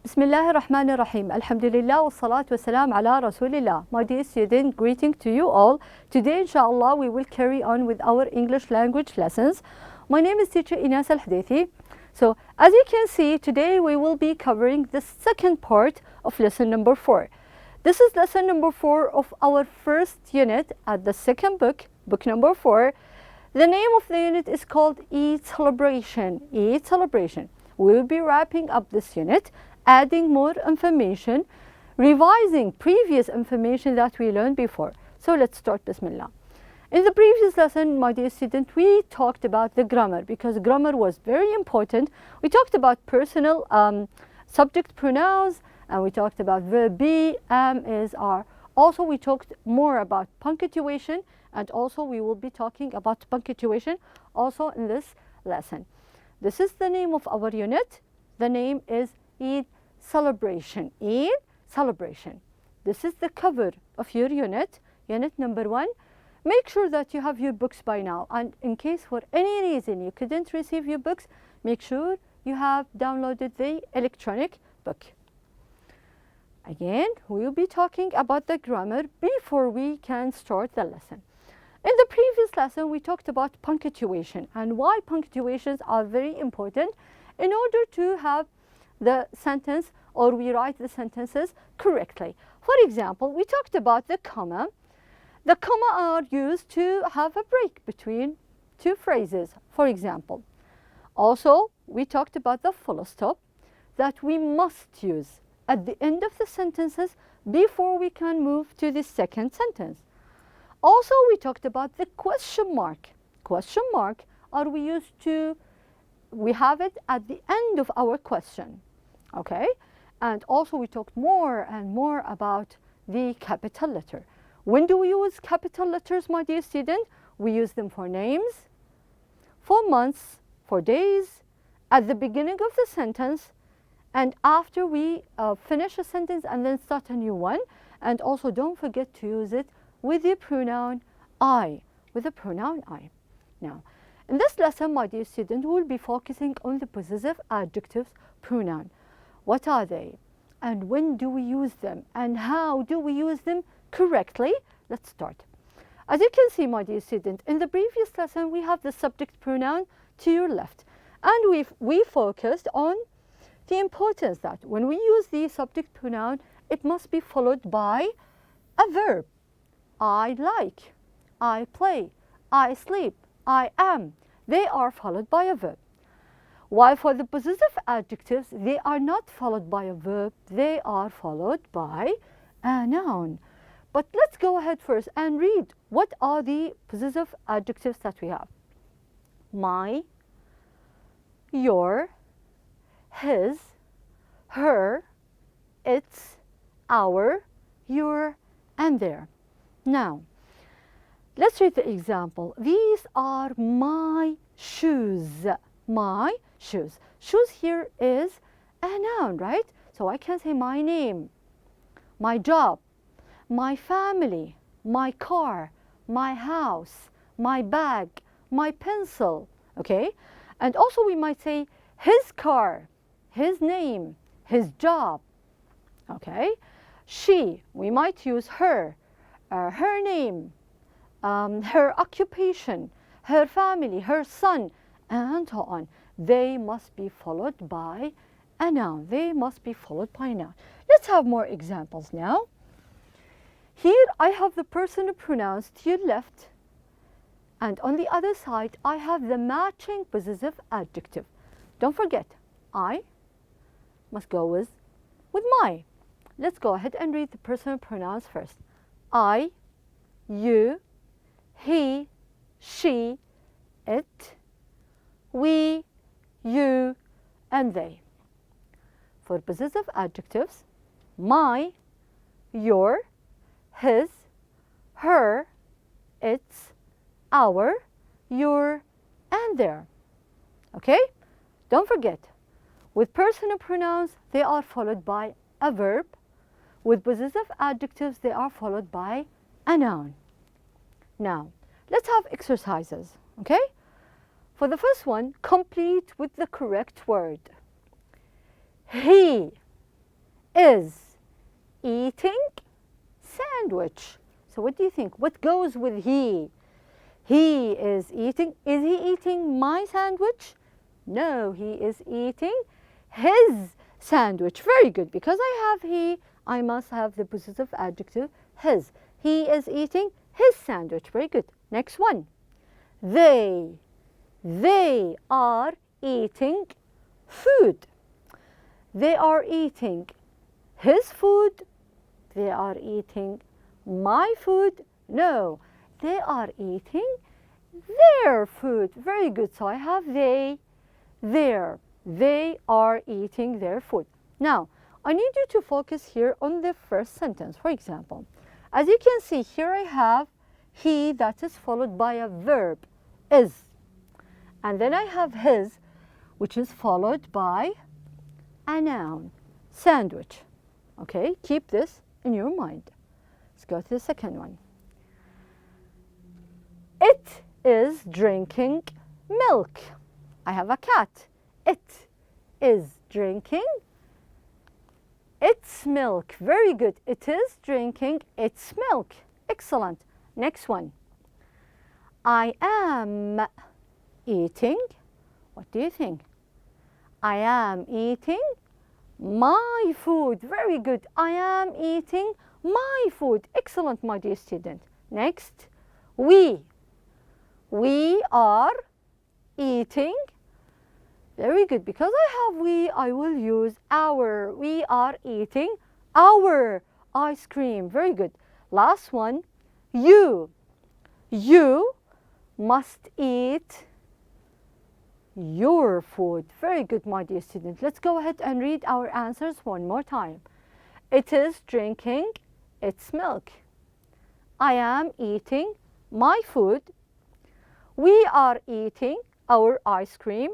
بسم الله الرحمن الرحيم. الحمد لله والصلاة والسلام على رسول الله. My dear student, greeting to you all. Today, inshallah, we will carry on with our English language lessons. My name is teacher Inas Al-Hudaythi. So, as you can see, today we will be covering the second part of lesson number 4. This is lesson number 4 of our first unit at the second book, book number 4. The name of the unit is called Eid Celebration. Eid Celebration. We will be wrapping up this unit, adding more information, revising previous information that we learned before. So let's start, Bismillah. In the previous lesson, my dear student, we talked about the grammar because grammar was very important. We talked about personal subject pronouns, and we talked about verb be, am, is, are. Also, we talked more about punctuation, and also we will be talking about punctuation also in this lesson. This is the name of our unit. The name is Eid Celebration. Eid Celebration. This is the cover of your unit, unit number 1. Make sure that you have your books by now, and in case for any reason you couldn't receive your books, make sure you have downloaded the electronic book. Again, we will be talking about the grammar before we can start the lesson. In the previous lesson, we talked about punctuation and why punctuations are very important in order to have the sentence, or we write the sentences correctly. For example, we talked about the comma. The comma are used to have a break between two phrases, for example. Also, we talked about the full stop that we must use at the end of the sentences before we can move to the second sentence. Also, we talked about the question mark. Question mark are we used to, we have it at the end of our question. Okay, and also we talked more and more about the capital letter. When do we use capital letters, my dear student? We use them for names, for months, for days, at the beginning of the sentence, and after we finish a sentence and then start a new one. And also don't forget to use it with the pronoun I, with the pronoun I. Now, in this lesson, my dear student, we will be focusing on the possessive adjectives pronoun. What are they? And when do we use them? And how do we use them correctly? Let's start. As you can see, my dear student, in the previous lesson, we have the subject pronoun to your left. And we focused on the importance that when we use the subject pronoun, it must be followed by a verb. I like, I play, I sleep, I am. They are followed by a verb. While for the possessive adjectives, they are not followed by a verb, they are followed by a noun. But let's go ahead first and read what are the possessive adjectives that we have. My, your, his, her, its, our, your, and their. Now, let's read the example. These are my shoes. My shoes. Shoes here is a noun, right? So I can say my name, my job, my family, my car, my house, my bag, my pencil, okay? And also we might say his car, his name, his job, okay? She, we might use her, her name, her occupation, her family, her son, and so on. They must be followed by a noun. They must be followed by a noun. Let's have more examples now. Here I have the personal pronouns to your left, and on the other side I have the matching possessive adjective. Don't forget, I must go with my. Let's go ahead and read the personal pronouns first. I, you, he, she, it, we, you, and they. For possessive adjectives, my, your, his, her, its, our, your, and their. Okay? Don't forget, with personal pronouns, they are followed by a verb. With possessive adjectives, they are followed by a noun. Now, let's have exercises, okay? For the first one, complete with the correct word. He is eating sandwich. So what do you think? What goes with he? He is eating. Is he eating my sandwich? No, he is eating his sandwich. Very good. Because I have he, I must have the possessive adjective his. He is eating his sandwich. Very good. Next one. They are eating food. They are eating his food. They are eating my food. No, they are eating their food. Very good. So I have they, their. They are eating their food. Now, I need you to focus here on the first sentence. For example, as you can see here, I have he that is followed by a verb, is. And then I have his, which is followed by a noun, sandwich. Okay, keep this in your mind. Let's go to the second one. It is drinking milk. I have a cat. It is drinking its milk. Very good. It is drinking its milk. Excellent. Next one. I am eating. What do you think? I am eating my food. Very good. I am eating my food. Excellent, my dear student. Next, we. We are eating. Very good. Because I have we, I will use our. We are eating our ice cream. Very good. Last one, you. You must eat your food. Very good, my dear student. Let's go ahead and read our answers one more time. It is drinking its milk. I am eating my food. We are eating our ice cream.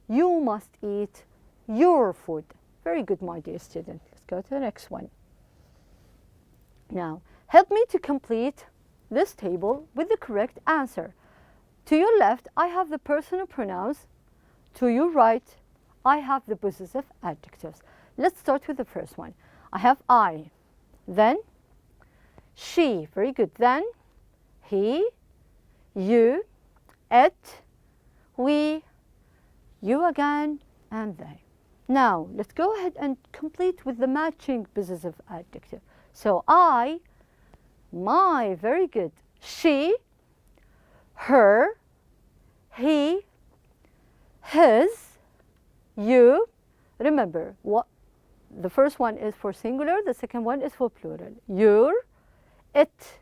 You must eat your food. Very good, my dear student. Let's go to the next one. Now, help me to complete this table with the correct answer. To your left, I have the personal pronouns. To your right, I have the possessive adjectives. Let's start with the first one. I have I, then she. Very good. Then he, you, it, we, you again, and they. Now, let's go ahead and complete with the matching possessive adjective. So I, my. Very good. She, her, he, his, you. Remember, what the first one is for singular, the second one is for plural. Your, it,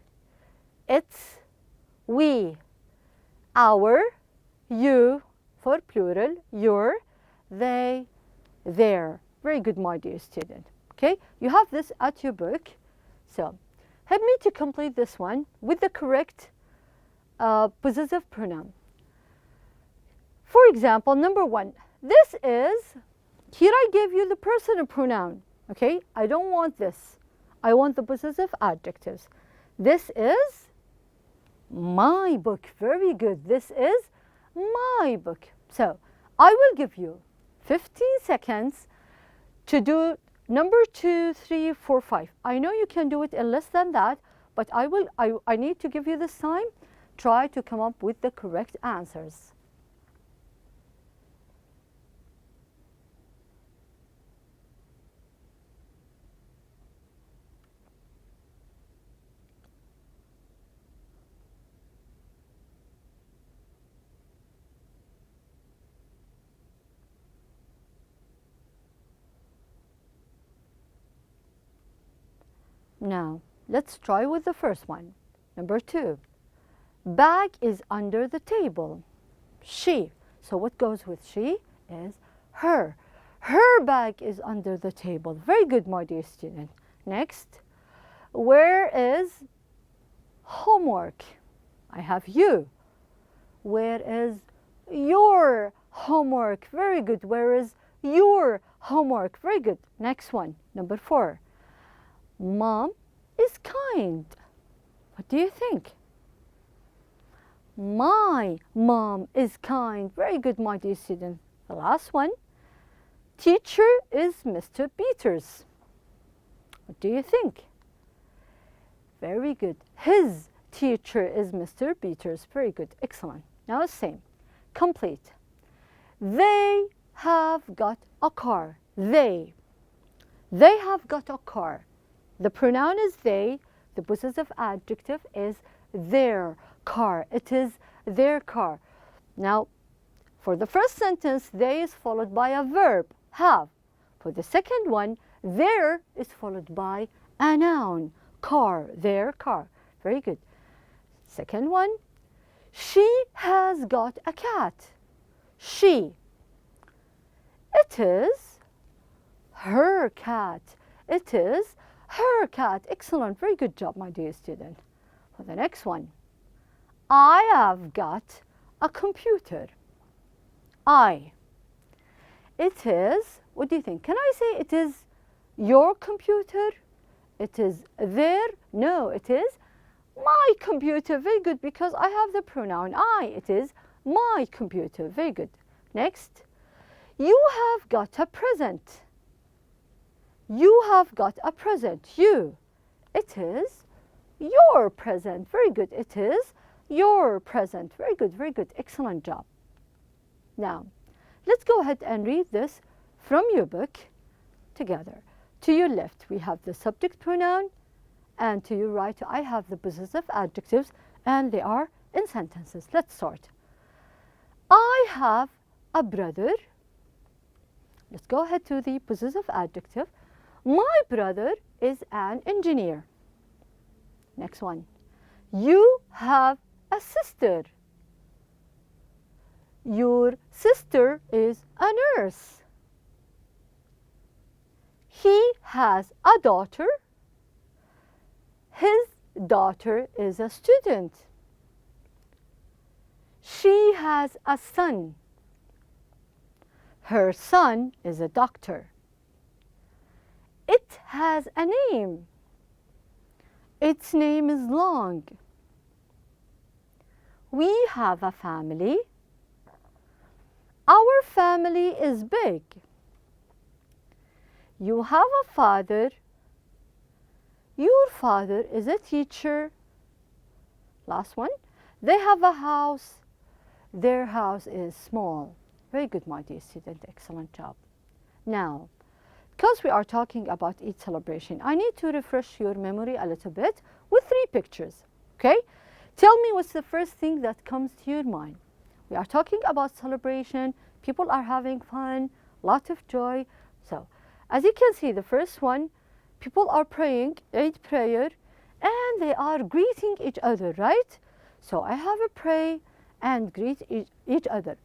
its, we, our, you for plural, your, they, their. Very good, my dear student. Okay, you have this at your book. So, help me to complete this one with the correct possessive pronoun. For example, number one, this is, here I give you the personal pronoun. Okay, I don't want this. I want the possessive adjectives. This is my book. Very good. This is my book. So, I will give you 15 seconds to do number 2, 3, 4, 5. I know you can do it in less than that, but I need to give you this time. Try to come up with the correct answers. Now, let's try with the first one. Number 2. Bag is under the table. She. So what goes with she is her. Her bag is under the table. Very good, my dear student. Next, where is homework? I have you. Where is your homework? Very good. Where is your homework? Very good. Next one, number 4. Mom is kind. What do you think? My mom is kind. Very good, my dear student. The last one. Teacher is Mr. Peters. What do you think? Very good. His teacher is Mr. Peters. Very good. Excellent. Now same. Complete. They have got a car. They. They have got a car. The pronoun is they. The possessive adjective is their car. It is their car. Now, for the first sentence, they is followed by a verb, have. For the second one, their is followed by a noun, car, their car. Very good. Second one, she has got a cat. She. It is her cat. It is her cat. Excellent. Very good job, my dear student. For the next one, I have got a computer. I. It is, what do you think? Can I say it is your computer? It is their? No, it is my computer. Very good, because I have the pronoun I. It is my computer. Very good. Next, you have got a present. You have got a present. You. It is your present. Very good. It is your present. Very good, very good. Excellent job. Now, let's go ahead and read this from your book together. To your left, we have the subject pronoun, and to your right, I have the possessive adjectives, and they are in sentences. Let's start. I have a brother. Let's go ahead to the possessive adjective. My brother is an engineer. Next one. You have a sister. Your sister is a nurse. He has a daughter. His daughter is a student. She has a son. Her son is a doctor. It has a name. Its name is long. We have a family. Our family is big. You have a father. Your father is a teacher. Last one. They have a house. Their house is small. Very good, my dear student. Excellent job. Now, because we are talking about Eid celebration, I need to refresh your memory a little bit with 3 pictures. Okay? Tell me what's the first thing that comes to your mind. We are talking about celebration. People are having fun, lot of joy. So, as you can see, the first one, people are praying Eid prayer, and they are greeting each other, right? So, I have a pray and greet each other.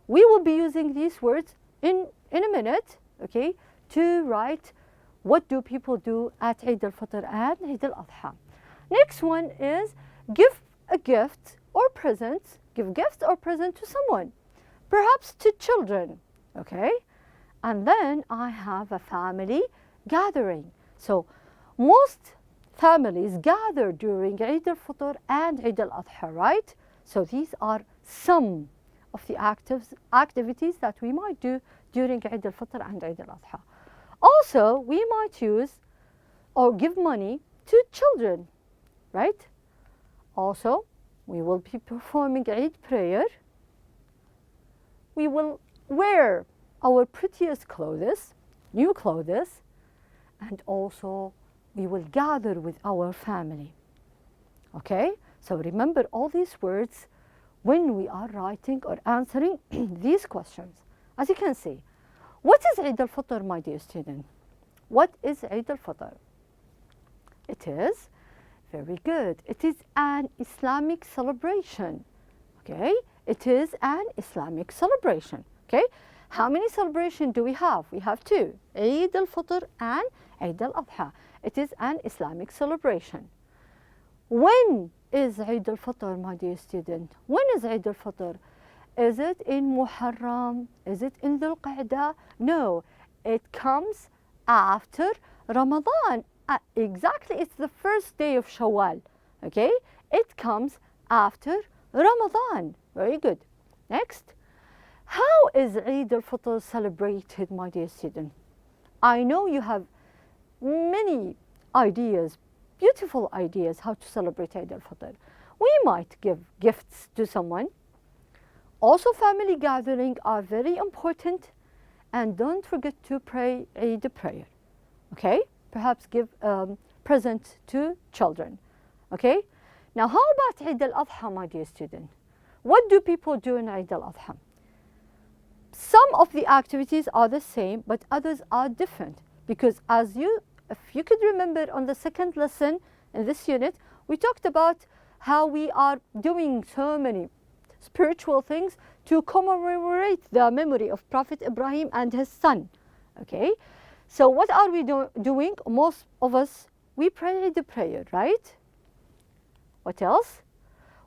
We will be using these words in a minute, okay, to write what do people do at Eid al-Fitr and Eid al-Adha. Next one is give a gift or present, give gift or present to someone, perhaps to children, okay? And then I have a family gathering. So most families gather during Eid al-Fitr and Eid al-Adha, right? So these are some of the activities that we might do during Eid al-Fitr and Eid al-Adha. Also, we might use or give money to children, right? Also, we will be performing Eid prayer. We will wear our prettiest clothes, new clothes, and also we will gather with our family. Okay? So remember all these words when we are writing or answering these questions. As you can see, what is Eid al-Fitr, my dear student? What is Eid al-Fitr? It is very good. It is an Islamic celebration. Okay? It is an Islamic celebration. Okay? How many celebrations do we have? We have 2, Eid al-Fitr and Eid al-Adha. It is an Islamic celebration. When is Eid al-Fitr, my dear student? When is Eid al-Fitr? Is it in Muharram? Is it in Dhul Qa'dah? No, it comes after Ramadan. Exactly, it's the first day of Shawwal. Okay? It comes after Ramadan. Very good. Next. How is Eid al-Fitr celebrated, my dear student? I know you have many ideas, beautiful ideas how to celebrate Eid al-Fitr. We might give gifts to someone. Also, family gatherings are very important, and don't forget to pray Eid prayer. Okay? Perhaps give presents to children. Okay? Now, how about Eid al-Adha, my dear student? What do people do in Eid al-Adha? Some of the activities are the same, but others are different. Because if you could remember on the second lesson in this unit, we talked about how we are doing so many spiritual things to commemorate the memory of Prophet Ibrahim and his son. Okay? So what are we doing? Most of us, we pray the prayer, right? What else?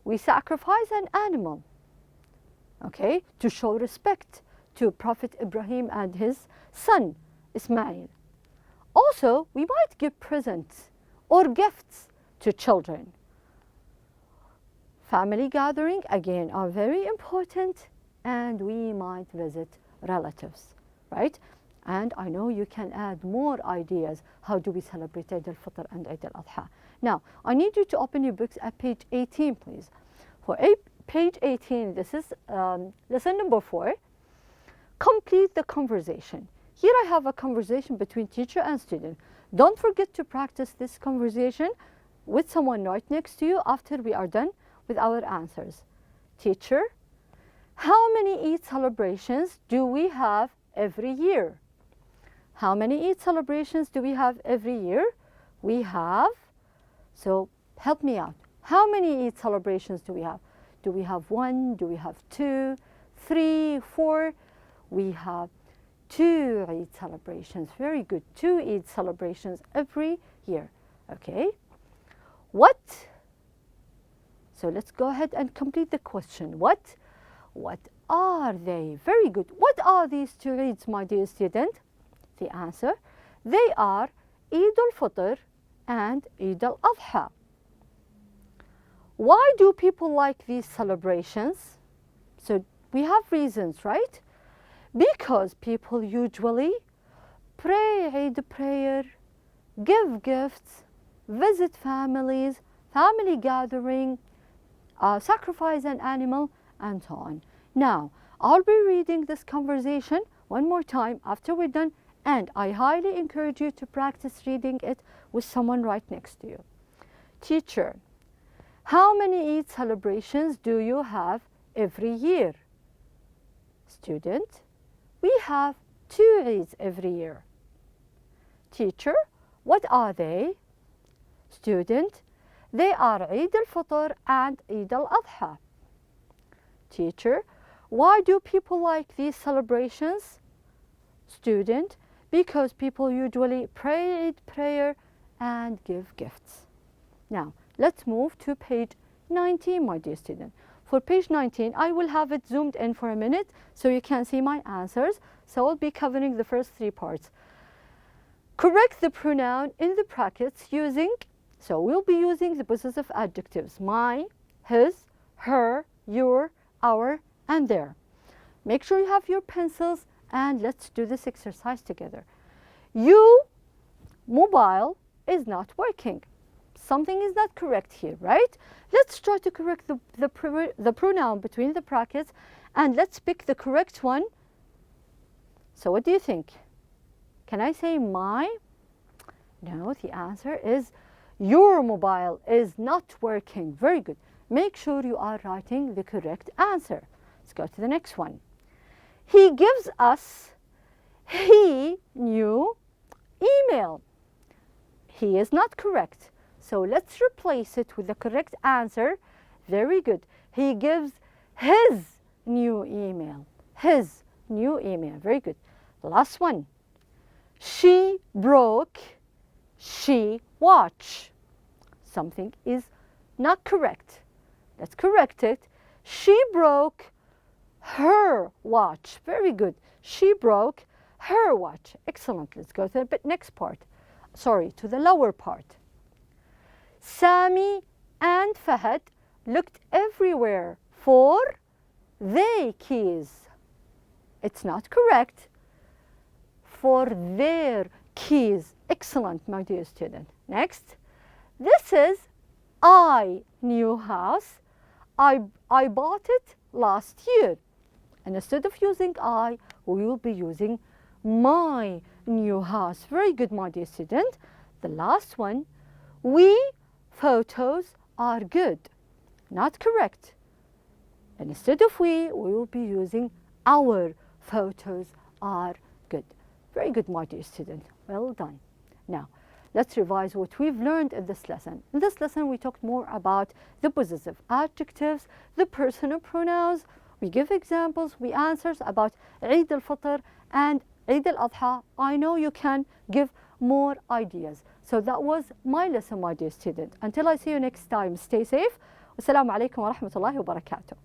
We sacrifice an animal, okay, to show respect to Prophet Ibrahim and his son, Ismail. Also, we might give presents or gifts to children. Family gatherings, again, are very important, and we might visit relatives, right? And I know you can add more ideas. How do we celebrate Eid al-Fitr and Eid al-Adha? Now, I need you to open your books at page 18, please. For page 18, this is lesson number 4. Complete the conversation. Here I have a conversation between teacher and student. Don't forget to practice this conversation with someone right next to you after we are done with our answers. Teacher, how many Eid celebrations do we have every year? How many Eid celebrations do we have every year? We have, so help me out. How many Eid celebrations do we have? Do we have 1? Do we have 2, 3, 4? We have 2 Eid celebrations. Very good. 2 Eid celebrations every year. Okay. What? So let's go ahead and complete the question. What are they? Very good. What are these 2 Eids, my dear student? The answer, they are Eid al-Fitr and Eid al-Adha. Why do people like these celebrations? So we have reasons, right? Because people usually pray Eid prayer, give gifts, visit families, family gathering, sacrifice an animal, and so on. Now, I'll be reading this conversation one more time after we're done, and I highly encourage you to practice reading it with someone right next to you. Teacher, how many Eid celebrations do you have every year? Student, we have 2 Eids every year. Teacher, what are they? Student, they are Eid al-Fitr and Eid al-Adha. Teacher, why do people like these celebrations? Student, because people usually pray Eid prayer and give gifts. Now, let's move to page 19, my dear student. For page 19, I will have it zoomed in for a minute so you can see my answers. So I'll be covering the first 3 parts. Correct the pronoun in the brackets using, so we'll be using the possessive adjectives, my, his, her, your, our, and their. Make sure you have your pencils, and let's do this exercise together. You, mobile, is not working. Something is not correct here, right? Let's try to correct the pronoun between the brackets, and let's pick the correct one. So what do you think? Can I say my? No, the answer is your mobile is not working. Very good. Make sure you are writing the correct answer. Let's go to the next one. He gives us he new email. He is not correct. So let's replace it with the correct answer. Very good. He gives his new email. His new email. Very good. Last one. She broke she watch. Something is not correct. Let's correct it. She broke her watch. Very good. She broke her watch. Excellent. Let's go to the next part. Sorry, to the lower part. Sami and Fahad looked everywhere for their keys. It's not correct. For their keys. Excellent, my dear student. Next, this is I new house. I bought it last year. And instead of using I, we will be using my new house. Very good, my dear student. The last one, we photos are good. Not correct. And instead of we will be using our photos are good. Very good, my dear student. Well done. Now, let's revise what we've learned in this lesson. In this lesson, we talked more about the possessive adjectives, the personal pronouns. We give examples, we answers about Eid al-Fitr and Eid al-Adha. I know you can give more ideas. So that was my lesson, my dear student. Until I see you next time, stay safe. Wassalamu alaikum wa rahmatullahi wa barakatuh.